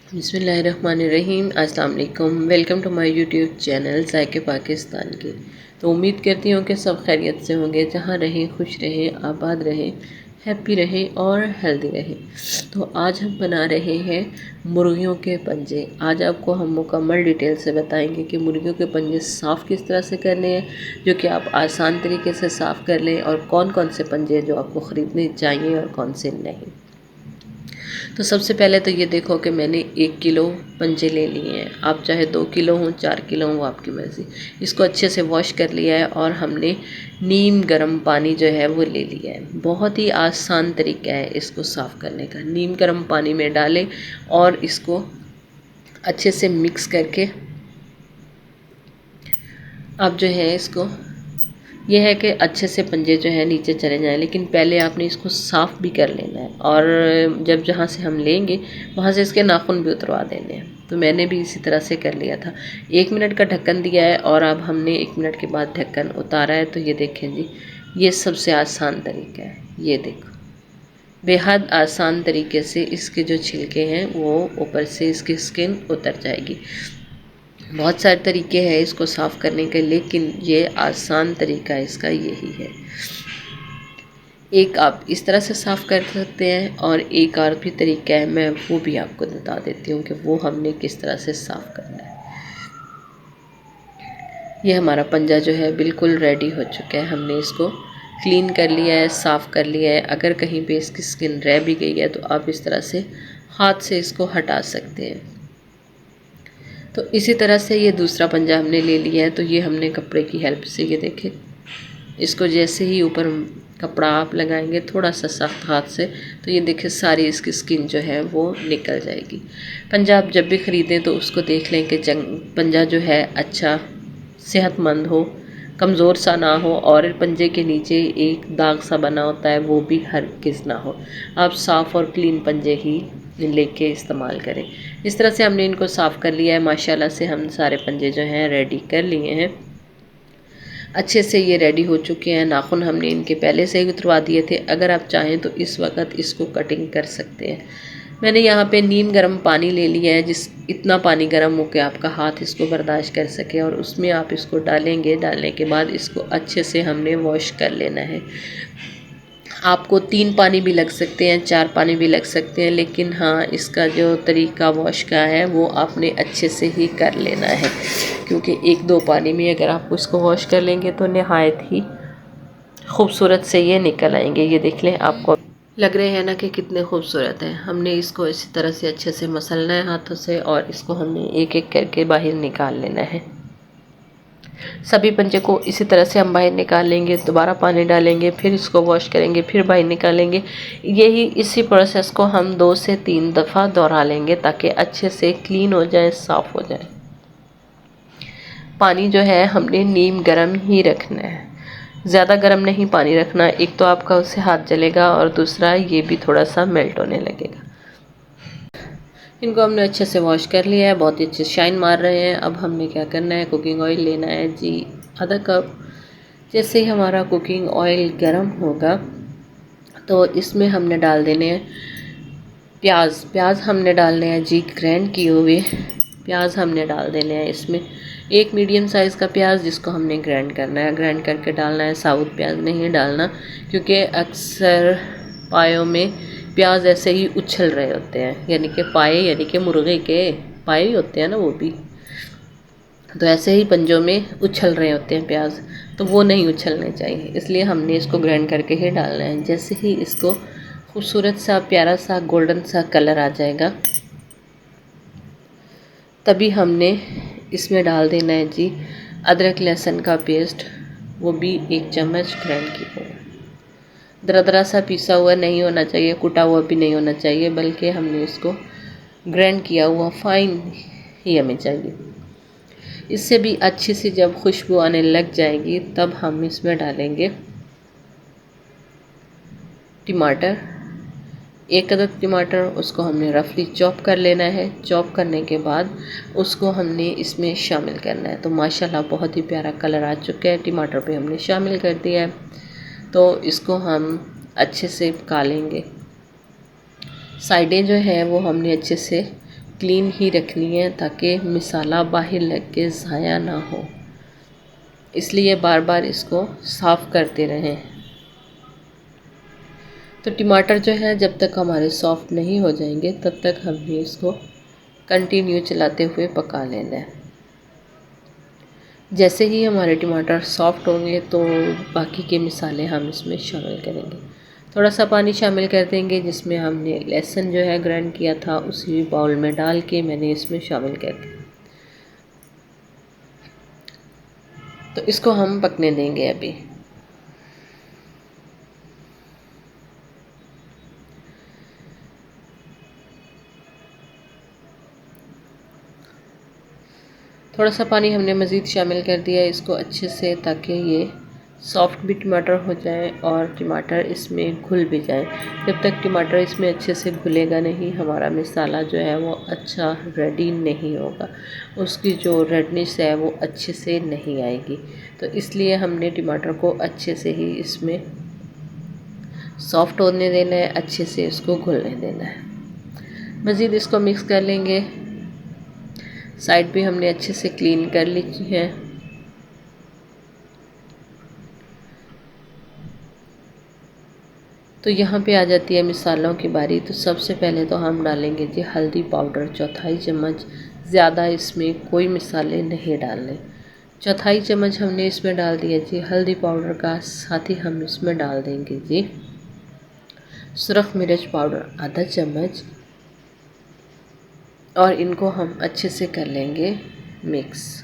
बिस्मिल्लाहिर्रहमानिर्रहीम। अस्सलाम वालेकुम। Welcome to my YouTube channel ज़ायके पाकिस्तान की। तो उम्मीद करती हूँ कि सब खैरियत से होंगे, जहाँ रहें खुश रहें, आबाद रहें, हैप्पी रहें और हेल्दी रहें। तो आज हम बना रहे हैं मुर्गियों के पंजे। आज आपको हम मुकम्मल डिटेल से बताएंगे कि मुर्गियों के पंजे साफ़ किस तरह से करने हैं, जो कि आप आसान तरीके से साफ़ कर लें, और कौन कौन से पंजे जो आपको ख़रीदने चाहिए और कौन से नहीं। तो सबसे पहले तो ये देखो कि मैंने 1 किलो पंजे ले लिए हैं। आप चाहे 2 किलो हों, 4 किलो हों, वो आपकी मर्ज़ी। इसको अच्छे से वॉश कर लिया है और हमने नीम गर्म पानी जो है वो ले लिया है। बहुत ही आसान तरीका है इसको साफ़ करने का। नीम गर्म पानी में डालें और इसको अच्छे से मिक्स करके आप जो है इसको, यह है कि अच्छे से पंजे जो है नीचे चले जाएं, लेकिन पहले आपने इसको साफ़ भी कर लेना है। और जब जहाँ से हम लेंगे वहाँ से इसके नाखून भी उतरवा देने हैं। तो मैंने भी इसी तरह से कर लिया था। 1 मिनट का ढक्कन दिया है और अब हमने 1 मिनट के बाद ढक्कन उतारा है। तो ये देखें जी, ये सबसे आसान तरीका है। ये देखो, बेहद आसान तरीके से इसके जो छिलके हैं वो ऊपर से इसकी स्किन उतर जाएगी। बहुत सारे तरीके हैं इसको साफ़ करने के, लेकिन ये आसान तरीका इसका यही है। एक आप इस तरह से साफ़ कर सकते हैं और एक और भी तरीका है, मैं वो भी आपको बता देती हूँ कि वो हमने किस तरह से साफ़ करना है। ये हमारा पंजा जो है बिल्कुल रेडी हो चुका है। हमने इसको क्लीन कर लिया है, साफ़ कर लिया है। अगर कहीं पे इसकी स्किन रह भी गई है तो आप इस तरह से हाथ से इसको हटा सकते हैं। तो इसी तरह से ये दूसरा पंजा हमने ले लिया है। तो ये हमने कपड़े की हेल्प से, ये देखें, इसको जैसे ही ऊपर कपड़ा आप लगाएंगे थोड़ा सा सख्त हाथ से, तो ये देखिए सारी इसकी स्किन जो है वो निकल जाएगी। पंजा आप जब भी ख़रीदें तो उसको देख लें कि पंजा जो है अच्छा सेहतमंद हो, कमज़ोर सा ना हो, और पंजे के नीचे एक दाग सा बना होता है वो भी हरगिज़ ना हो। आप साफ़ और क्लीन पंजे ही लेके इस्तेमाल करें। इस तरह से हमने इनको साफ़ कर लिया है। माशाल्लाह से हम सारे पंजे जो हैं रेडी कर लिए हैं। अच्छे से ये रेडी हो चुके हैं। नाखून हमने इनके पहले से ही उतरवा दिए थे। अगर आप चाहें तो इस वक्त इसको कटिंग कर सकते हैं। मैंने यहाँ पे नीम गर्म पानी ले लिया है, जिस इतना पानी गर्म हो के आपका हाथ इसको बर्दाश्त कर सके, और उसमें आप इसको डालेंगे। डालने के बाद इसको अच्छे से हमने वॉश कर लेना है। आपको 3 पानी भी लग सकते हैं, 4 पानी भी लग सकते हैं, लेकिन हाँ, इसका जो तरीका वॉश का है वो आपने अच्छे से ही कर लेना है, क्योंकि 1-2 पानी में अगर आप इसको वॉश कर लेंगे तो नहायत ही खूबसूरत से ये निकल आएंगे। ये देख लें, आपको लग रहे हैं ना कि कितने खूबसूरत हैं। हमने इसको इसी तरह से अच्छे से मसलना है हाथों से, और इसको हमने एक एक करके बाहर निकाल लेना है। सभी पंजे को इसी तरह से हम बाहर निकाल लेंगे। दोबारा पानी डालेंगे, फिर इसको वॉश करेंगे, फिर बाहर निकालेंगे। इसी प्रोसेस को हम 2 से 3 दफ़ा दोहरा लेंगे ताकि अच्छे से क्लीन हो जाए, साफ़ हो जाए। पानी जो है हमने नीम गर्म ही रखना है, ज़्यादा गर्म नहीं पानी रखना। एक तो आपका उससे हाथ जलेगा और दूसरा ये भी थोड़ा सा मेल्ट होने लगेगा। इनको हमने अच्छे से वॉश कर लिया है, बहुत ही अच्छे शाइन मार रहे हैं। अब हमने क्या करना है, कुकिंग ऑयल लेना है जी, आधा कप। जैसे ही हमारा कुकिंग ऑयल गर्म होगा तो इसमें हमने डाल देने हैं प्याज हमने डालने हैं जी, ग्राइंड किए हुए प्याज हमने डाल देने हैं इसमें। एक मीडियम साइज़ का प्याज जिसको हमने ग्राइंड करना है, ग्राइंड करके डालना है। साबुत प्याज नहीं डालना, क्योंकि अक्सर पायों में प्याज ऐसे ही उछल रहे होते हैं, यानी कि पाए, यानी कि मुर्गे के पाए ही होते हैं ना वो भी, तो ऐसे ही पंजों में उछल रहे होते हैं प्याज, तो वो नहीं उछलने चाहिए। इसलिए हमने इसको ग्राइंड करके ही डालना है। जैसे ही इसको खूबसूरत सा प्यारा सा गोल्डन सा कलर आ जाएगा, तभी हमने इसमें डाल देना है जी अदरक लहसुन का पेस्ट, वो भी 1 चम्मच ग्राइंड किया हुआ। दरदरा सा पीसा हुआ नहीं होना चाहिए, कुटा हुआ भी नहीं होना चाहिए, बल्कि हमने इसको ग्राइंड किया हुआ फाइन ही हमें चाहिए। इससे भी अच्छी सी जब खुशबू आने लग जाएगी तब हम इसमें डालेंगे टमाटर। 1 अदद टमाटर, उसको हमने रफली चॉप कर लेना है। चॉप करने के बाद उसको हमने इसमें शामिल करना है। तो माशाल्लाह बहुत ही प्यारा कलर आ चुका है, टमाटर पे हमने शामिल कर दिया है। तो इसको हम अच्छे से पका लेंगे। साइडें जो हैं वो हमने अच्छे से क्लीन ही रखनी है ताकि मसाला बाहर लग के ज़ाया ना हो, इसलिए बार बार इसको साफ़ करते रहें। तो टमाटर जो है जब तक हमारे सॉफ्ट नहीं हो जाएंगे तब तक हमें इसको कंटिन्यू चलाते हुए पका लेना है। जैसे ही हमारे टमाटर सॉफ्ट होंगे तो बाकी के मसाले हम इसमें शामिल करेंगे। थोड़ा सा पानी शामिल कर देंगे जिसमें हमने लहसुन जो है ग्राइंड किया था उसी बाउल में डाल के मैंने इसमें शामिल कर दिया। तो इसको हम पकने देंगे अभी। थोड़ा सा पानी हमने मज़ीद शामिल कर दिया है इसको अच्छे से, ताकि ये सॉफ्ट भी टमाटर हो जाए और टमाटर इसमें घुल भी जाए। जब तक टमाटर इसमें अच्छे से घुलेगा नहीं हमारा मसाला जो है वो अच्छा रेडी नहीं होगा, उसकी जो रेडनेस है वो अच्छे से नहीं आएगी। तो इसलिए हमने टमाटर को अच्छे से ही इसमें सॉफ्ट होने देना है, अच्छे से इसको घुलने देना है। मज़ीद इसको मिक्स कर लेंगे। साइड भी हमने अच्छे से क्लीन कर ली है। तो यहाँ पे आ जाती है मसालों की बारी। तो सबसे पहले तो हम डालेंगे जी हल्दी पाउडर, चौथाई चम्मच। ज़्यादा इसमें कोई मसाले नहीं डालने, चौथाई चम्मच हमने इसमें डाल दिया जी हल्दी पाउडर का। साथ ही हम इसमें डाल देंगे जी सुरख मिर्च पाउडर आधा चम्मच, और इनको हम अच्छे से कर लेंगे मिक्स।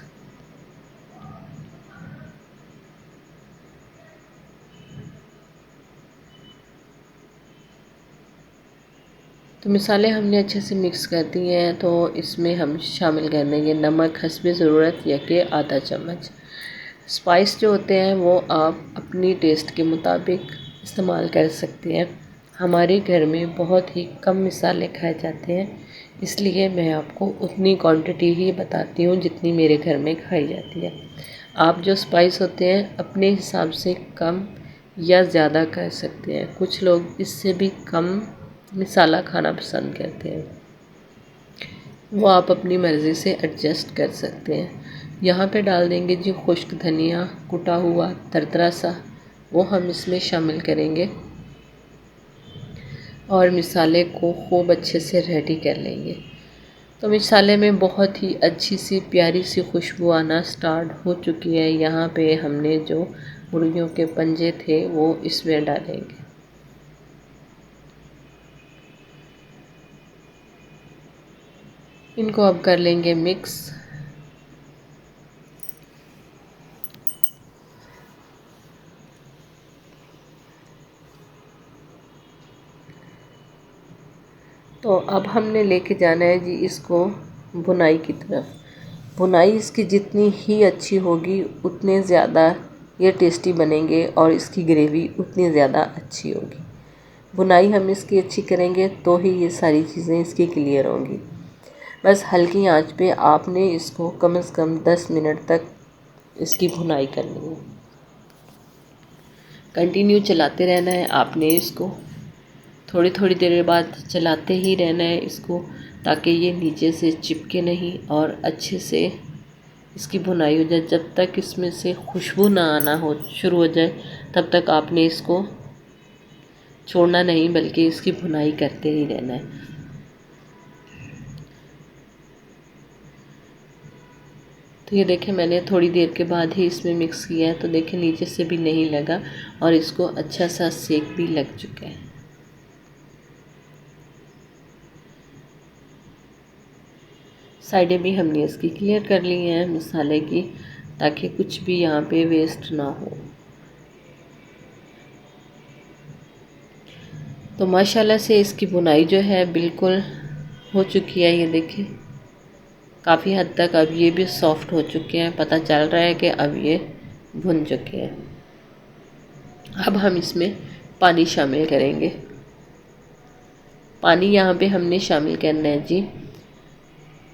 तो मसाले हमने अच्छे से मिक्स कर दिए हैं। तो इसमें हम शामिल कर देंगे नमक हस्बे ज़रूरत या कि आधा चम्मच। स्पाइस जो होते हैं वो आप अपनी टेस्ट के मुताबिक इस्तेमाल कर सकते हैं। हमारे घर में बहुत ही कम मसाले खाए जाते हैं, इसलिए मैं आपको उतनी क्वांटिटी ही बताती हूँ जितनी मेरे घर में खाई जाती है। आप जो स्पाइस होते हैं अपने हिसाब से कम या ज़्यादा कर सकते हैं। कुछ लोग इससे भी कम मसाला खाना पसंद करते हैं, वो आप अपनी मर्ज़ी से एडजस्ट कर सकते हैं। यहाँ पे डाल देंगे जी खुश्क धनिया कुटा हुआ दरदरा सा, वो हम इसमें शामिल करेंगे और मसाले को खूब अच्छे से रेडी कर लेंगे। तो मसाले में बहुत ही अच्छी सी प्यारी सी खुशबू आना स्टार्ट हो चुकी है। यहाँ पे हमने जो मुर्गियों के पंजे थे वो इसमें डालेंगे। इनको अब कर लेंगे मिक्स। तो अब हमने लेके जाना है जी इसको भुनाई की तरफ। भुनाई इसकी जितनी ही अच्छी होगी उतने ज़्यादा ये टेस्टी बनेंगे और इसकी ग्रेवी उतनी ज़्यादा अच्छी होगी। भुनाई हम इसकी अच्छी करेंगे तो ही ये सारी चीज़ें इसकी क्लियर होंगी। बस हल्की आंच पे आपने इसको कम से कम 10 मिनट तक इसकी भुनाई करनी है। कंटिन्यू चलाते रहना है आपने इसको, थोड़ी थोड़ी देर बाद चलाते ही रहना है इसको, ताकि ये नीचे से चिपके नहीं और अच्छे से इसकी भुनाई हो जाए। जब तक इसमें से खुशबू ना आना हो शुरू हो जाए तब तक आपने इसको छोड़ना नहीं, बल्कि इसकी भुनाई करते ही रहना है। तो ये देखें मैंने थोड़ी देर के बाद ही इसमें मिक्स किया है, तो देखें नीचे से भी नहीं लगा और इसको अच्छा सा सेक भी लग चुका है। साइडें भी हमने इसकी क्लियर कर ली हैं मसाले की, ताकि कुछ भी यहाँ पे वेस्ट ना हो। तो माशाल्लाह से इसकी बुनाई जो है बिल्कुल हो चुकी है। ये देखिए काफ़ी हद तक अब ये भी सॉफ्ट हो चुके हैं, पता चल रहा है कि अब ये भुन चुके हैं। अब हम इसमें पानी शामिल करेंगे। पानी यहाँ पे हमने शामिल करना है जी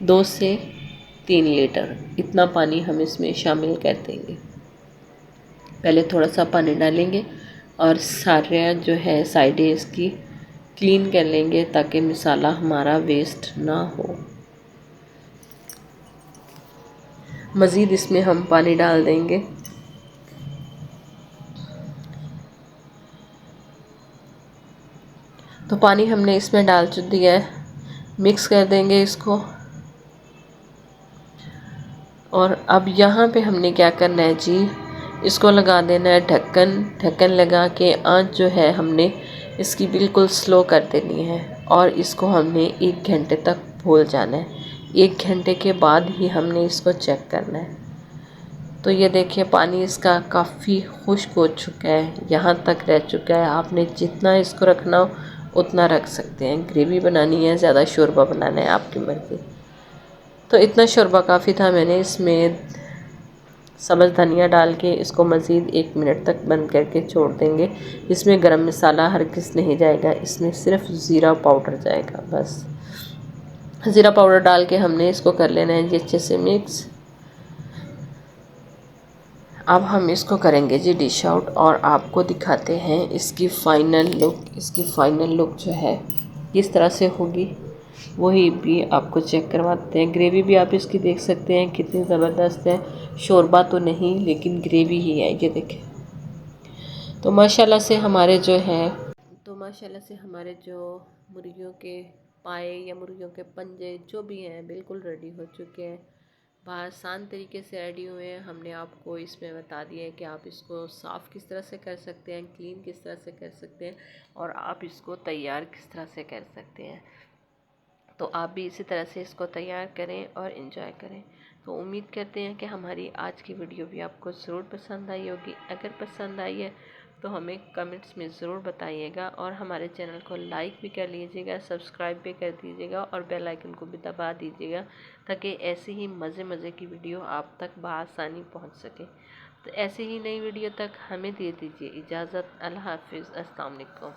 2 से 3 लीटर, इतना पानी हम इसमें शामिल कर देंगे। पहले थोड़ा सा पानी डालेंगे और सारे जो है साइडें इसकी क्लीन कर लेंगे ताकि मसाला हमारा वेस्ट ना हो। मज़ीद इसमें हम पानी डाल देंगे। तो पानी हमने इसमें डाल दिया है, मिक्स कर देंगे इसको। और अब यहाँ पे हमने क्या करना है जी, इसको लगा देना है ढक्कन। ढक्कन लगा के आंच जो है हमने इसकी बिल्कुल स्लो कर देनी है और इसको हमने 1 घंटे तक भूल जाना है। 1 घंटे के बाद ही हमने इसको चेक करना है। तो ये देखिए पानी इसका काफ़ी खुश्क हो चुका है, यहाँ तक रह चुका है। आपने जितना इसको रखना हो उतना रख सकते हैं। ग्रेवी बनानी है, ज़्यादा शोरबा बनाना है, आपकी मर्ज़ी। तो इतना शोरबा काफ़ी था। मैंने इसमें सब्ज़ धनिया डाल के इसको मज़ीद 1 मिनट तक बंद करके छोड़ देंगे। इसमें गरम मसाला हरगिज़ नहीं जाएगा, इसमें सिर्फ ज़ीरा पाउडर जाएगा बस। ज़ीरा पाउडर डाल के हमने इसको कर लेना है जी अच्छे से मिक्स। अब हम इसको करेंगे जी डिश आउट और आपको दिखाते हैं इसकी फ़ाइनल लुक। इसकी फ़ाइनल लुक जो है किस तरह से होगी वही भी आपको चेक करवाते हैं। ग्रेवी भी आप इसकी देख सकते हैं कितनी ज़बरदस्त है। शोरबा तो नहीं लेकिन ग्रेवी ही है, ये देखें। तो माशाल्लाह से हमारे जो मुर्गियों के पाए या मुर्गियों के पंजे जो भी हैं बिल्कुल रेडी हो चुके हैं। आसान तरीके से रेडी हुए हैं। हमने आपको इसमें बता दिया है कि आप इसको साफ़ किस तरह से कर सकते हैं, क्लीन किस तरह से कर सकते हैं और आप इसको तैयार किस तरह से कर सकते हैं। तो आप भी इसी तरह से इसको तैयार करें और इन्जॉय करें। तो उम्मीद करते हैं कि हमारी आज की वीडियो भी आपको ज़रूर पसंद आई होगी। अगर पसंद आई है तो हमें कमेंट्स में ज़रूर बताइएगा और हमारे चैनल को लाइक भी कर लीजिएगा, सब्सक्राइब भी कर दीजिएगा और बेल आइकन को भी दबा दीजिएगा ताकि ऐसी ही मज़े की वीडियो आप तक बआसानी पहुंच सके। तो ऐसे ही नई वीडियो तक हमें दे दीजिए इजाज़त। अल्लाह हाफिज़, अस्सलाम वालेकुम।